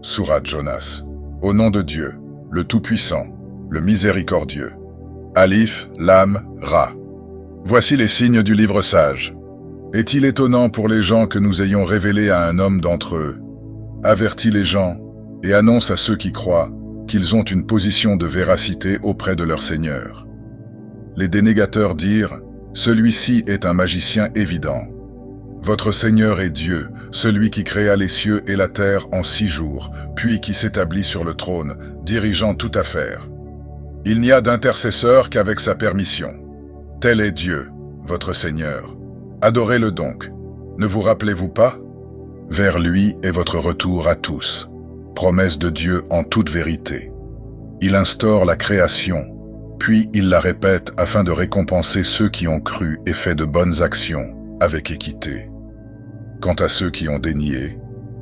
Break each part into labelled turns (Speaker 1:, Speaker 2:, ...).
Speaker 1: Sourate Jonas. Au nom de Dieu, le Tout-Puissant, le Miséricordieux. Alif, Lam, Ra. Voici les signes du livre sage. Est-il étonnant pour les gens que nous ayons révélé à un homme d'entre eux? Avertis les gens et annonce à ceux qui croient qu'ils ont une position de véracité auprès de leur Seigneur. Les dénégateurs dirent, celui-ci est un magicien évident. Votre Seigneur est Dieu, celui qui créa les cieux et la terre en 6 jours, puis qui s'établit sur le trône, dirigeant toute affaire. Il n'y a d'intercesseur qu'avec sa permission. Tel est Dieu, votre Seigneur. Adorez-le donc. Ne vous rappelez-vous pas? Vers lui est votre retour à tous. Promesse de Dieu en toute vérité. Il instaure la création, puis il la répète afin de récompenser ceux qui ont cru et fait de bonnes actions, avec équité. Quant à ceux qui ont dénié,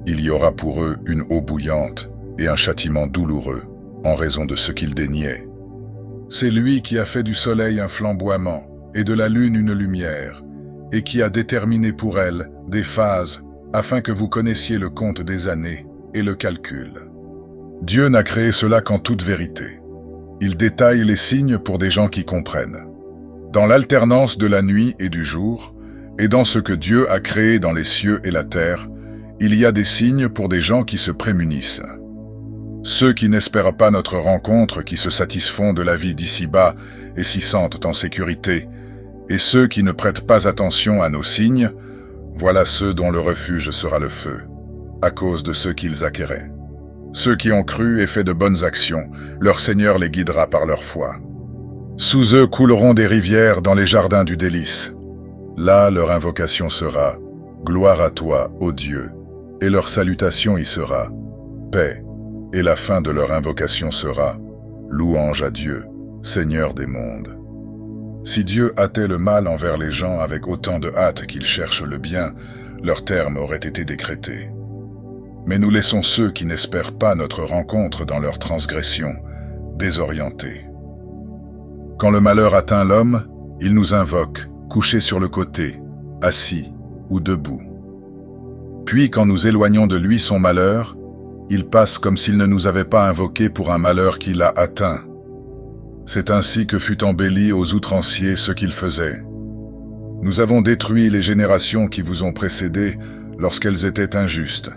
Speaker 1: il y aura pour eux une eau bouillante et un châtiment douloureux, en raison de ce qu'ils déniaient. C'est lui qui a fait du soleil un flamboiement, et de la lune une lumière, et qui a déterminé pour elle des phases, afin que vous connaissiez le compte des années et le calcul. Dieu n'a créé cela qu'en toute vérité. Il détaille les signes pour des gens qui comprennent. Dans l'alternance de la nuit et du jour, et dans ce que Dieu a créé dans les cieux et la terre, il y a des signes pour des gens qui se prémunissent. Ceux qui n'espèrent pas notre rencontre, qui se satisfont de la vie d'ici-bas et s'y sentent en sécurité, et ceux qui ne prêtent pas attention à nos signes, voilà ceux dont le refuge sera le feu, à cause de ceux qu'ils acquéraient. Ceux qui ont cru et fait de bonnes actions, leur Seigneur les guidera par leur foi. Sous eux couleront des rivières dans les jardins du délice. Là, leur invocation sera « Gloire à toi, ô Dieu », et leur salutation y sera « Paix », et la fin de leur invocation sera « Louange à Dieu, Seigneur des mondes ». Si Dieu hâtait le mal envers les gens avec autant de hâte qu'ils cherchent le bien, leur terme aurait été décrété. Mais nous laissons ceux qui n'espèrent pas notre rencontre dans leur transgression, désorientés. Quand le malheur atteint l'homme, il nous invoque, couché sur le côté, assis ou debout. Puis quand nous éloignons de lui son malheur, il passe comme s'il ne nous avait pas invoqué pour un malheur qui l'a atteint. C'est ainsi que fut embelli aux outranciers ce qu'ils faisaient. Nous avons détruit les générations qui vous ont précédés lorsqu'elles étaient injustes.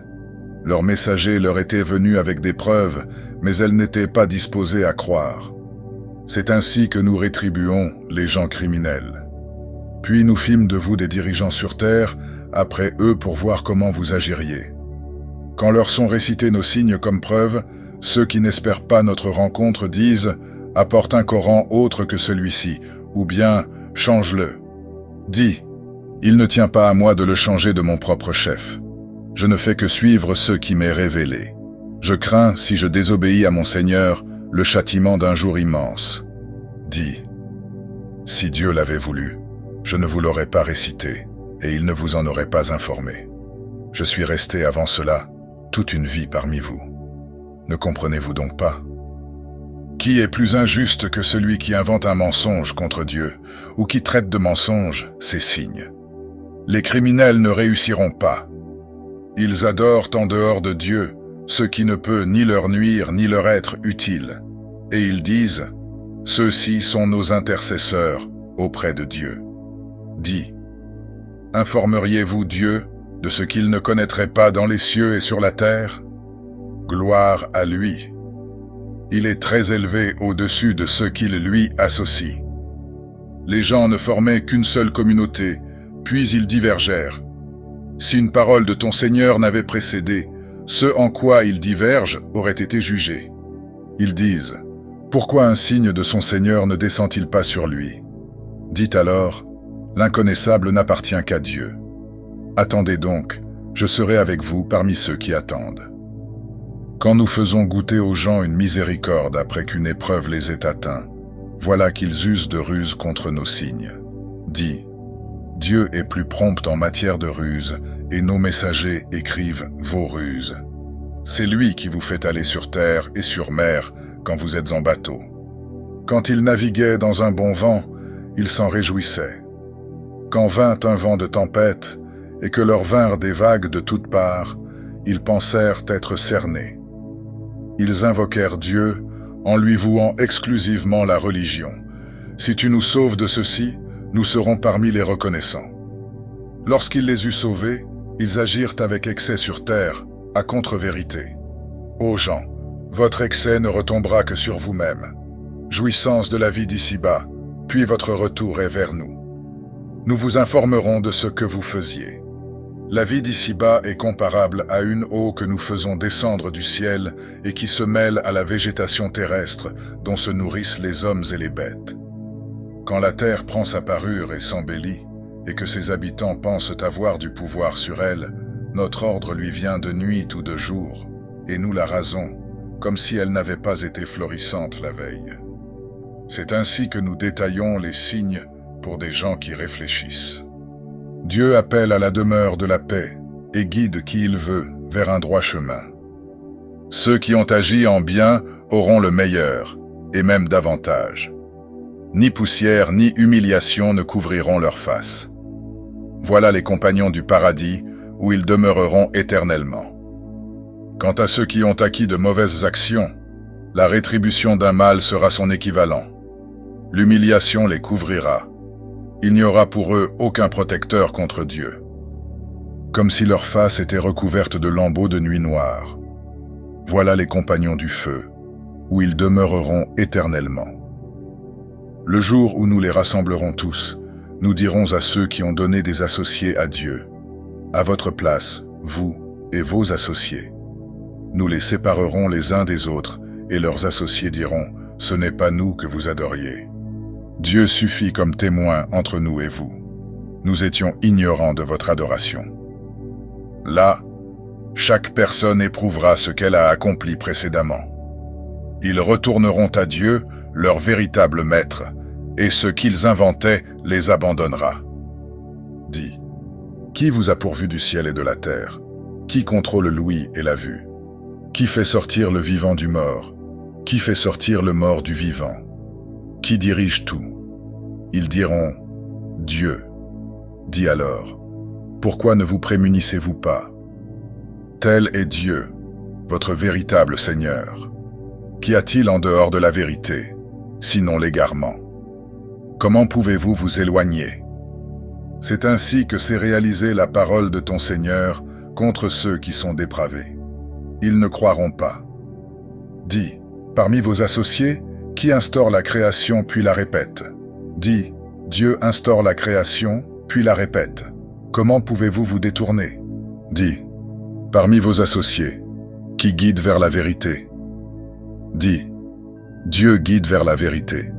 Speaker 1: Leurs messagers leur étaient venus avec des preuves, mais elles n'étaient pas disposées à croire. C'est ainsi que nous rétribuons les gens criminels. Puis nous fîmes de vous des dirigeants sur terre, après eux pour voir comment vous agiriez. Quand leur sont récités nos signes comme preuve, ceux qui n'espèrent pas notre rencontre disent « Apporte un Coran autre que celui-ci » ou bien « Change-le ». Dis « Il ne tient pas à moi de le changer de mon propre chef. Je ne fais que suivre ce qui m'est révélé. Je crains, si je désobéis à mon Seigneur, le châtiment d'un jour immense. Dis « Si Dieu l'avait voulu, je ne vous l'aurais pas récité, et il ne vous en aurait pas informé. Je suis resté avant cela toute une vie parmi vous. Ne comprenez-vous donc pas? Qui est plus injuste que celui qui invente un mensonge contre Dieu, ou qui traite de mensonge ses signes? Les criminels ne réussiront pas. Ils adorent en dehors de Dieu ce qui ne peut ni leur nuire ni leur être utile, et ils disent « Ceux-ci sont nos intercesseurs auprès de Dieu ». Dis, informeriez-vous Dieu de ce qu'il ne connaîtrait pas dans les cieux et sur la terre? Gloire à lui. Il est très élevé au-dessus de ceux qu'il lui associe. Les gens ne formaient qu'une seule communauté, puis ils divergèrent. Si une parole de ton Seigneur n'avait précédé, ce en quoi ils divergent aurait été jugé. Ils disent, pourquoi un signe de son Seigneur ne descend-il pas sur lui? Dites alors, l'inconnaissable n'appartient qu'à Dieu. Attendez donc, je serai avec vous parmi ceux qui attendent. Quand nous faisons goûter aux gens une miséricorde après qu'une épreuve les ait atteints, voilà qu'ils usent de ruse contre nos signes. Dis, Dieu est plus prompt en matière de ruse, et nos messagers écrivent vos ruses. C'est lui qui vous fait aller sur terre et sur mer quand vous êtes en bateau. Quand ils naviguaient dans un bon vent, ils s'en réjouissaient. Quand vint un vent de tempête, et que leur vinrent des vagues de toutes parts, ils pensèrent être cernés. Ils invoquèrent Dieu en lui vouant exclusivement la religion. Si tu nous sauves de ceci, nous serons parmi les reconnaissants. Lorsqu'il les eut sauvés, ils agirent avec excès sur terre, à contre-vérité. Ô gens, votre excès ne retombera que sur vous-même. Jouissance de la vie d'ici-bas, puis votre retour est vers nous. Nous vous informerons de ce que vous faisiez. La vie d'ici-bas est comparable à une eau que nous faisons descendre du ciel et qui se mêle à la végétation terrestre dont se nourrissent les hommes et les bêtes. Quand la terre prend sa parure et s'embellit, et que ses habitants pensent avoir du pouvoir sur elle, notre ordre lui vient de nuit ou de jour, et nous la rasons, comme si elle n'avait pas été florissante la veille. C'est ainsi que nous détaillons les signes pour des gens qui réfléchissent. Dieu appelle à la demeure de la paix et guide qui il veut vers un droit chemin. Ceux qui ont agi en bien auront le meilleur, et même davantage. Ni poussière ni humiliation ne couvriront leur face. Voilà les compagnons du paradis, où ils demeureront éternellement. Quant à ceux qui ont acquis de mauvaises actions, la rétribution d'un mal sera son équivalent. L'humiliation les couvrira. Il n'y aura pour eux aucun protecteur contre Dieu. Comme si leur face était recouverte de lambeaux de nuit noire. Voilà les compagnons du feu, où ils demeureront éternellement. Le jour où nous les rassemblerons tous, nous dirons à ceux qui ont donné des associés à Dieu, « À votre place, vous et vos associés. » Nous les séparerons les uns des autres, et leurs associés diront, « Ce n'est pas nous que vous adoriez. » Dieu suffit comme témoin entre nous et vous. Nous étions ignorants de votre adoration. Là, chaque personne éprouvera ce qu'elle a accompli précédemment. Ils retourneront à Dieu, leur véritable maître, et ce qu'ils inventaient les abandonnera. Dis, qui vous a pourvu du ciel et de la terre? Qui contrôle l'ouïe et la vue? Qui fait sortir le vivant du mort? Qui fait sortir le mort du vivant? Qui dirige tout? Ils diront, Dieu. Dis alors, pourquoi ne vous prémunissez-vous pas? Tel est Dieu, votre véritable Seigneur. Qu'y a-t-il en dehors de la vérité, sinon l'égarement? Comment pouvez-vous vous éloigner? C'est ainsi que s'est réalisée la parole de ton Seigneur contre ceux qui sont dépravés. Ils ne croiront pas. Dis, parmi vos associés, qui instaure la création puis la répète? Dis, Dieu instaure la création puis la répète. Comment pouvez-vous vous détourner? Dis, parmi vos associés, qui guide vers la vérité? Dis, Dieu guide vers la vérité.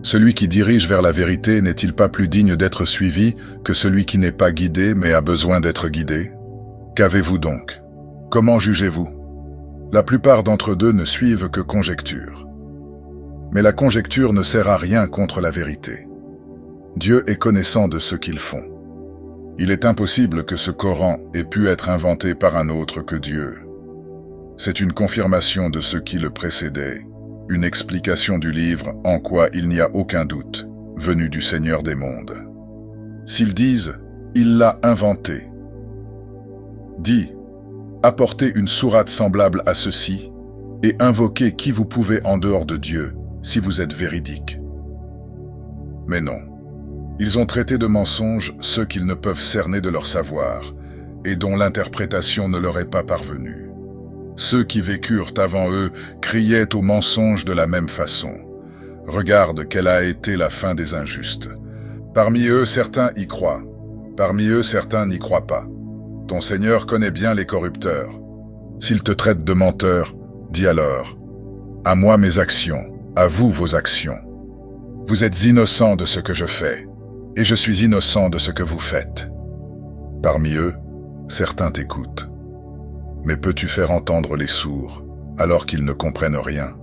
Speaker 1: Celui qui dirige vers la vérité n'est-il pas plus digne d'être suivi que celui qui n'est pas guidé mais a besoin d'être guidé? Qu'avez-vous donc? Comment jugez-vous? La plupart d'entre eux ne suivent que conjecture. Mais la conjecture ne sert à rien contre la vérité. Dieu est connaissant de ce qu'ils font. Il est impossible que ce Coran ait pu être inventé par un autre que Dieu. C'est une confirmation de ce qui le précédait, une explication du livre en quoi il n'y a aucun doute, venu du Seigneur des mondes. S'ils disent « Il l'a inventé », dis « Apportez une sourate semblable à ceci et invoquez qui vous pouvez en dehors de Dieu, si vous êtes véridique. » Mais non, ils ont traité de mensonges ceux qu'ils ne peuvent cerner de leur savoir et dont l'interprétation ne leur est pas parvenue. Ceux qui vécurent avant eux criaient au mensonge de la même façon. Regarde quelle a été la fin des injustes. Parmi eux, certains y croient. Parmi eux, certains n'y croient pas. Ton Seigneur connaît bien les corrupteurs. S'ils te traitent de menteur, dis alors, « À moi mes actions, à vous vos actions. Vous êtes innocents de ce que je fais, et je suis innocent de ce que vous faites. » Parmi eux, certains t'écoutent. Mais peux-tu faire entendre les sourds, alors qu'ils ne comprennent rien?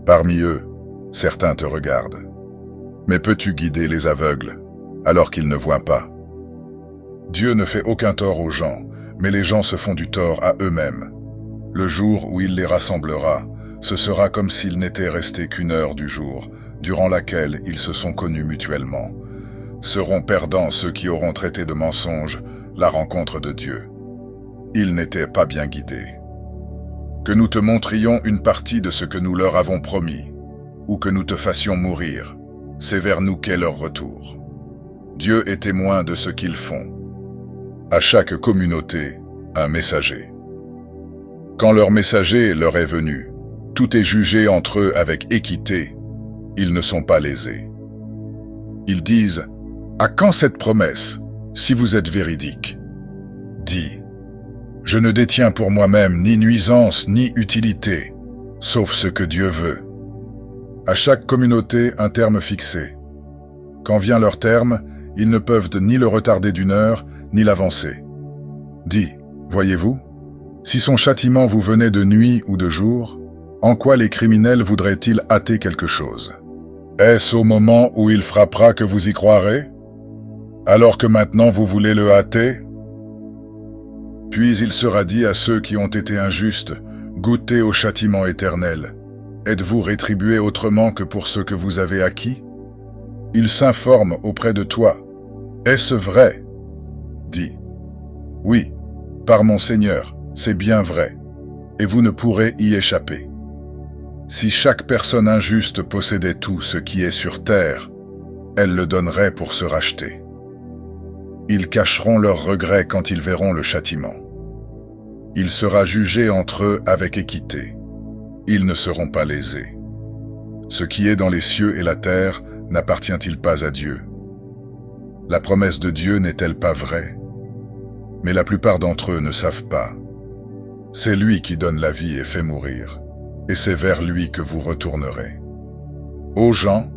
Speaker 1: Parmi eux, certains te regardent. Mais peux-tu guider les aveugles, alors qu'ils ne voient pas? Dieu ne fait aucun tort aux gens, mais les gens se font du tort à eux-mêmes. Le jour où il les rassemblera, ce sera comme s'il n'était resté qu'une heure du jour, durant laquelle ils se sont connus mutuellement. Seront perdants ceux qui auront traité de mensonge la rencontre de Dieu. Ils n'étaient pas bien guidés. que nous te montrions une partie de ce que nous leur avons promis, ou que nous te fassions mourir, c'est vers nous qu'est leur retour. Dieu est témoin de ce qu'ils font. À chaque communauté, un messager. Quand leur messager leur est venu, tout est jugé entre eux avec équité, ils ne sont pas lésés. Ils disent, « À quand cette promesse, si vous êtes véridique ?» Dis, « Je ne détiens pour moi-même ni nuisance ni utilité, sauf ce que Dieu veut. » À chaque communauté, un terme fixé. Quand vient leur terme, ils ne peuvent ni le retarder d'une heure, ni l'avancer. Dis, « Voyez-vous, si son châtiment vous venait de nuit ou de jour, en quoi les criminels voudraient-ils hâter quelque chose? Est-ce au moment où il frappera que vous y croirez? Alors que maintenant vous voulez le hâter? Puis il sera dit à ceux qui ont été injustes, goûtez au châtiment éternel. Êtes-vous rétribués autrement que pour ce que vous avez acquis? Il s'informe auprès de toi. Est-ce vrai? Dis, oui, par mon Seigneur, c'est bien vrai, et vous ne pourrez y échapper. Si chaque personne injuste possédait tout ce qui est sur terre, elle le donnerait pour se racheter. Ils cacheront leurs regrets quand ils verront le châtiment. Il sera jugé entre eux avec équité. Ils ne seront pas lésés. Ce qui est dans les cieux et la terre n'appartient-il pas à Dieu? La promesse de Dieu n'est-elle pas vraie? Mais la plupart d'entre eux ne savent pas. C'est lui qui donne la vie et fait mourir, et c'est vers lui que vous retournerez. Ô gens,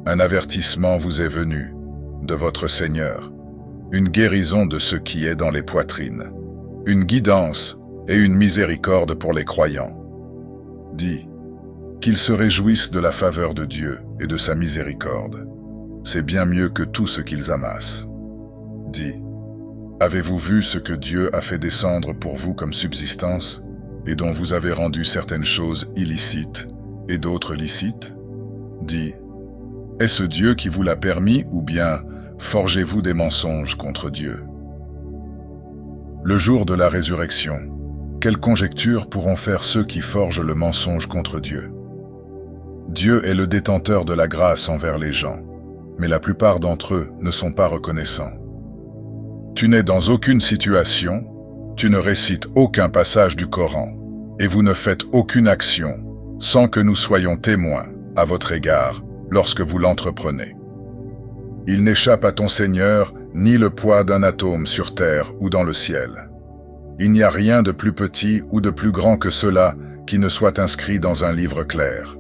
Speaker 1: un avertissement vous est venu, de votre Seigneur, une guérison de ce qui est dans les poitrines, une guidance et une miséricorde pour les croyants. Dis, qu'ils se réjouissent de la faveur de Dieu et de sa miséricorde. C'est bien mieux que tout ce qu'ils amassent. Dis, avez-vous vu ce que Dieu a fait descendre pour vous comme subsistance, et dont vous avez rendu certaines choses illicites et d'autres licites? Dis, est-ce Dieu qui vous l'a permis, ou bien forgez-vous des mensonges contre Dieu? Le jour de la résurrection, quelles conjectures pourront faire ceux qui forgent le mensonge contre Dieu? Dieu est le détenteur de la grâce envers les gens, mais la plupart d'entre eux ne sont pas reconnaissants. Tu n'es dans aucune situation, tu ne récites aucun passage du Coran, et vous ne faites aucune action sans que nous soyons témoins à votre égard lorsque vous l'entreprenez. Il n'échappe à ton Seigneur ni le poids d'un atome sur terre ou dans le ciel. Il n'y a rien de plus petit ou de plus grand que cela qui ne soit inscrit dans un livre clair.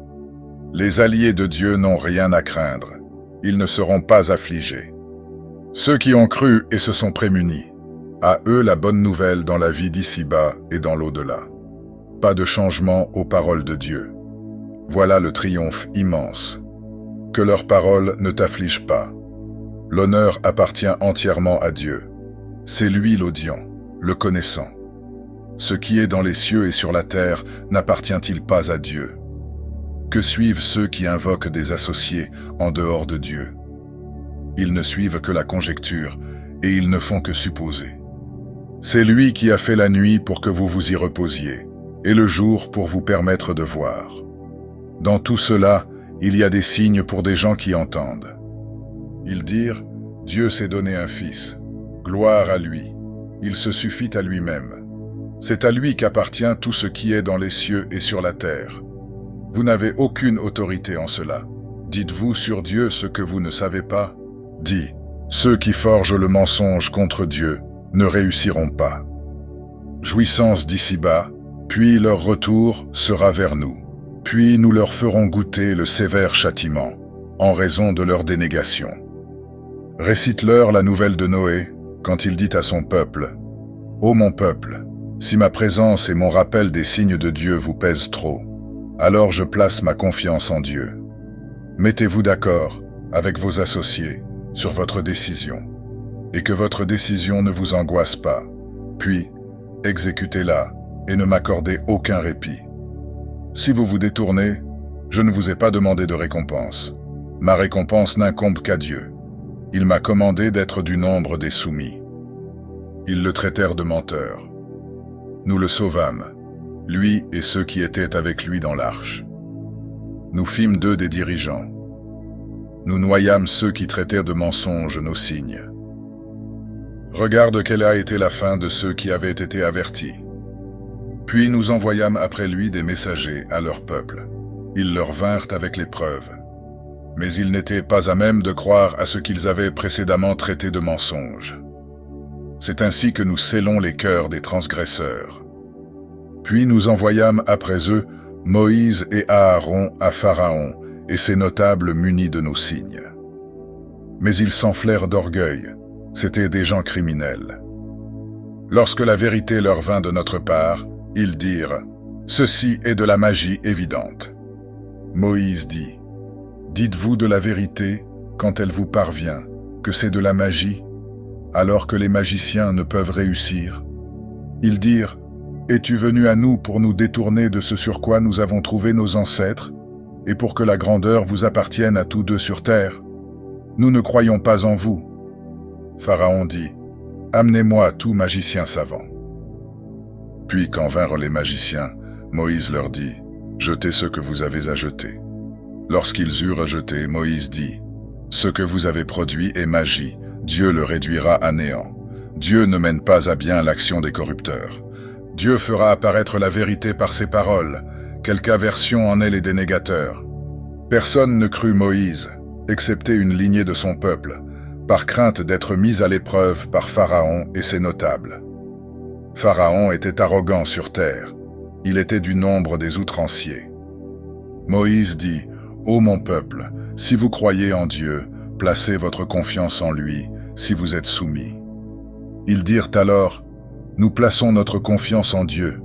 Speaker 1: Les alliés de Dieu n'ont rien à craindre, ils ne seront pas affligés. Ceux qui ont cru et se sont prémunis, à eux la bonne nouvelle dans la vie d'ici-bas et dans l'au-delà. Pas de changement aux paroles de Dieu. Voilà le triomphe immense. Que leurs paroles ne t'affligent pas. L'honneur appartient entièrement à Dieu. C'est lui l'audient, le connaissant. Ce qui est dans les cieux et sur la terre n'appartient-il pas à Dieu? Que suivent ceux qui invoquent des associés en dehors de Dieu? Ils ne suivent que la conjecture, et ils ne font que supposer. C'est lui qui a fait la nuit pour que vous vous y reposiez, et le jour pour vous permettre de voir. Dans tout cela, il y a des signes pour des gens qui entendent. Ils dirent, Dieu s'est donné un fils. Gloire à lui. Il se suffit à lui-même. C'est à lui qu'appartient tout ce qui est dans les cieux et sur la terre. Vous n'avez aucune autorité en cela. Dites-vous sur Dieu ce que vous ne savez pas? Dis, ceux qui forgent le mensonge contre Dieu ne réussiront pas. Jouissance d'ici-bas, puis leur retour sera vers nous. Puis nous leur ferons goûter le sévère châtiment, en raison de leur dénégation. Récite-leur la nouvelle de Noé, quand il dit à son peuple, « Ô mon peuple, si ma présence et mon rappel des signes de Dieu vous pèsent trop, alors je place ma confiance en Dieu. Mettez-vous d'accord avec vos associés sur votre décision, et que votre décision ne vous angoisse pas, puis exécutez-la et ne m'accordez aucun répit. Si vous vous détournez, je ne vous ai pas demandé de récompense. Ma récompense n'incombe qu'à Dieu. Il m'a commandé d'être du nombre des soumis. » Ils le traitèrent de menteur. Nous le sauvâmes, lui et ceux qui étaient avec lui dans l'arche. Nous fîmes d'eux des dirigeants. Nous noyâmes ceux qui traitèrent de mensonges nos signes. Regarde quelle a été la fin de ceux qui avaient été avertis. Puis nous envoyâmes après lui des messagers à leur peuple. Ils leur vinrent avec les preuves. Mais ils n'étaient pas à même de croire à ce qu'ils avaient précédemment traité de mensonges. C'est ainsi que nous scellons les cœurs des transgresseurs. Puis nous envoyâmes après eux Moïse et Aaron à Pharaon et ses notables munis de nos signes. Mais ils s'enflèrent d'orgueil, c'étaient des gens criminels. Lorsque la vérité leur vint de notre part, ils dirent « Ceci est de la magie évidente ». Moïse dit « Dites-vous de la vérité, quand elle vous parvient, que c'est de la magie, alors que les magiciens ne peuvent réussir ?» Ils dirent « Es-tu venu à nous pour nous détourner de ce sur quoi nous avons trouvé nos ancêtres, et pour que la grandeur vous appartienne à tous deux sur terre? Nous ne croyons pas en vous. » Pharaon dit « Amenez-moi tout magicien savant. » Puis quand vinrent les magiciens, Moïse leur dit « Jetez ce que vous avez à jeter. » Lorsqu'ils eurent jeté, Moïse dit « Ce que vous avez produit est magie, Dieu le réduira à néant. Dieu ne mène pas à bien l'action des corrupteurs. Dieu fera apparaître la vérité par ses paroles, quelque aversion en ait les dénégateurs. » Personne ne crut Moïse, excepté une lignée de son peuple, par crainte d'être mis à l'épreuve par Pharaon et ses notables. Pharaon était arrogant sur terre, il était du nombre des outranciers. Moïse dit « Ô mon peuple, si vous croyez en Dieu, placez votre confiance en lui, si vous êtes soumis. » Ils dirent alors « Nous plaçons notre confiance en Dieu.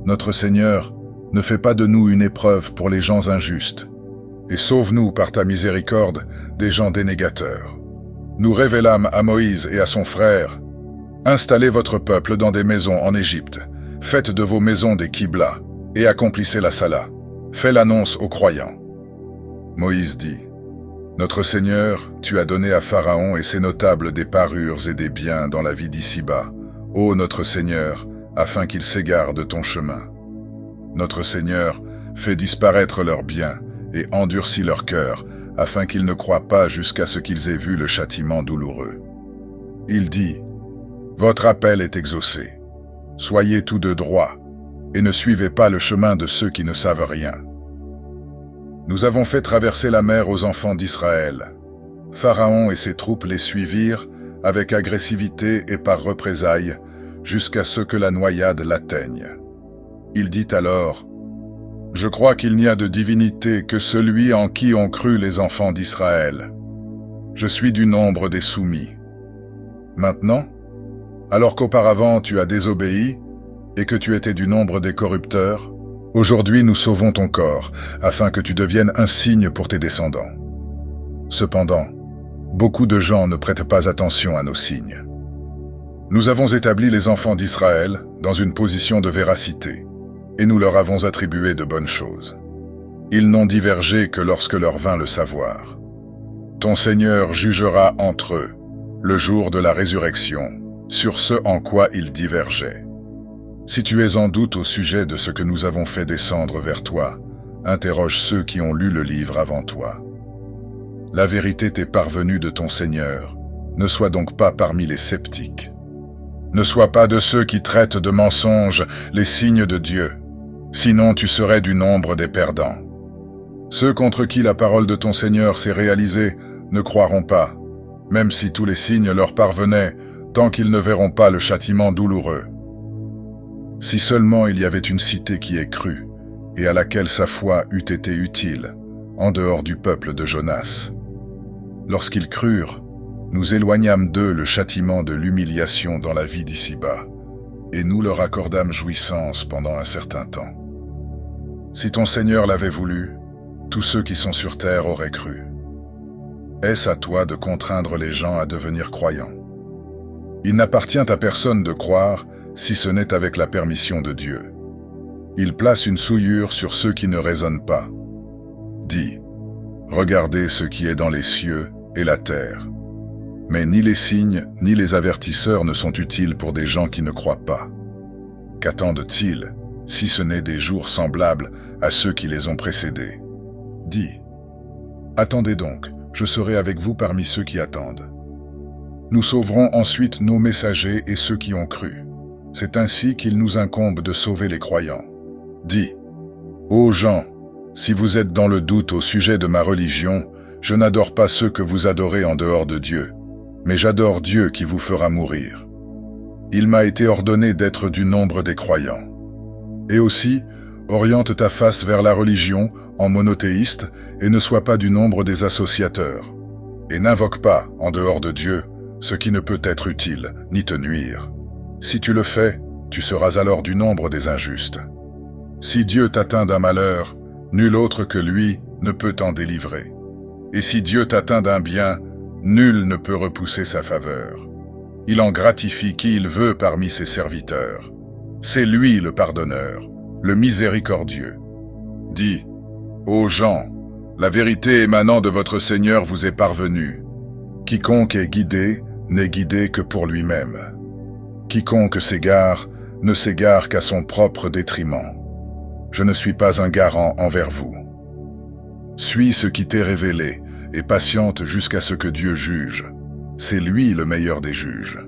Speaker 1: Notre Seigneur, ne fais pas de nous une épreuve pour les gens injustes, et sauve-nous par ta miséricorde des gens dénégateurs. » Nous révélâmes à Moïse et à son frère « Installez votre peuple dans des maisons en Égypte, faites de vos maisons des Qibla, et accomplissez la Salah. Fais l'annonce aux croyants. » Moïse dit « Notre Seigneur, tu as donné à Pharaon et ses notables des parures et des biens dans la vie d'ici-bas, ô notre Seigneur, afin qu'ils s'égarent de ton chemin. Notre Seigneur, fais disparaître leurs biens et endurcis leur cœur, afin qu'ils ne croient pas jusqu'à ce qu'ils aient vu le châtiment douloureux. » Il dit « Votre appel est exaucé. Soyez tous deux droits, et ne suivez pas le chemin de ceux qui ne savent rien. » Nous avons fait traverser la mer aux enfants d'Israël. Pharaon et ses troupes les suivirent avec agressivité et par représailles, jusqu'à ce que la noyade l'atteigne. Il dit alors « Je crois qu'il n'y a de divinité que celui en qui ont cru les enfants d'Israël. Je suis du nombre des soumis. Maintenant, alors qu'auparavant tu as désobéi et que tu étais du nombre des corrupteurs, aujourd'hui nous sauvons ton corps, afin que tu deviennes un signe pour tes descendants. Cependant, beaucoup de gens ne prêtent pas attention à nos signes. Nous avons établi les enfants d'Israël dans une position de véracité, et nous leur avons attribué de bonnes choses. Ils n'ont divergé que lorsque leur vint le savoir. Ton Seigneur jugera entre eux, le jour de la résurrection, sur ce en quoi ils divergeaient. Si tu es en doute au sujet de ce que nous avons fait descendre vers toi, interroge ceux qui ont lu le livre avant toi. La vérité t'est parvenue de ton Seigneur, ne sois donc pas parmi les sceptiques. Ne sois pas de ceux qui traitent de mensonges les signes de Dieu, sinon tu serais du nombre des perdants. Ceux contre qui la parole de ton Seigneur s'est réalisée ne croiront pas, même si tous les signes leur parvenaient, tant qu'ils ne verront pas le châtiment douloureux. Si seulement il y avait une cité qui ait cru, et à laquelle sa foi eût été utile, en dehors du peuple de Jonas. Lorsqu'ils crurent, nous éloignâmes d'eux le châtiment de l'humiliation dans la vie d'ici-bas, et nous leur accordâmes jouissance pendant un certain temps. Si ton Seigneur l'avait voulu, tous ceux qui sont sur terre auraient cru. Est-ce à toi de contraindre les gens à devenir croyants? Il n'appartient à personne de croire, si ce n'est avec la permission de Dieu. Il place une souillure sur ceux qui ne raisonnent pas. Dis, regardez ce qui est dans les cieux et la terre. Mais ni les signes, ni les avertisseurs ne sont utiles pour des gens qui ne croient pas. Qu'attendent-ils? si ce n'est des jours semblables à ceux qui les ont précédés. Dis, attendez donc, je serai avec vous parmi ceux qui attendent. Nous sauverons ensuite nos messagers et ceux qui ont cru. C'est ainsi qu'il nous incombe de sauver les croyants. Dis, ô gens, si vous êtes dans le doute au sujet de ma religion, je n'adore pas ceux que vous adorez en dehors de Dieu, mais j'adore Dieu qui vous fera mourir. Il m'a été ordonné d'être du nombre des croyants. Et aussi, oriente ta face vers la religion en monothéiste et ne sois pas du nombre des associateurs. Et n'invoque pas, en dehors de Dieu, ce qui ne peut être utile, ni te nuire. Si tu le fais, tu seras alors du nombre des injustes. Si Dieu t'atteint d'un malheur, nul autre que lui ne peut t'en délivrer. Et si Dieu t'atteint d'un bien, nul ne peut repousser sa faveur. Il en gratifie qui il veut parmi ses serviteurs. C'est lui le pardonneur, le miséricordieux. Dis, ô gens, la vérité émanant de votre Seigneur vous est parvenue. Quiconque est guidé n'est guidé que pour lui-même. Quiconque s'égare ne s'égare qu'à son propre détriment. Je ne suis pas un garant envers vous. Suis ce qui t'est révélé et patiente jusqu'à ce que Dieu juge. C'est lui le meilleur des juges.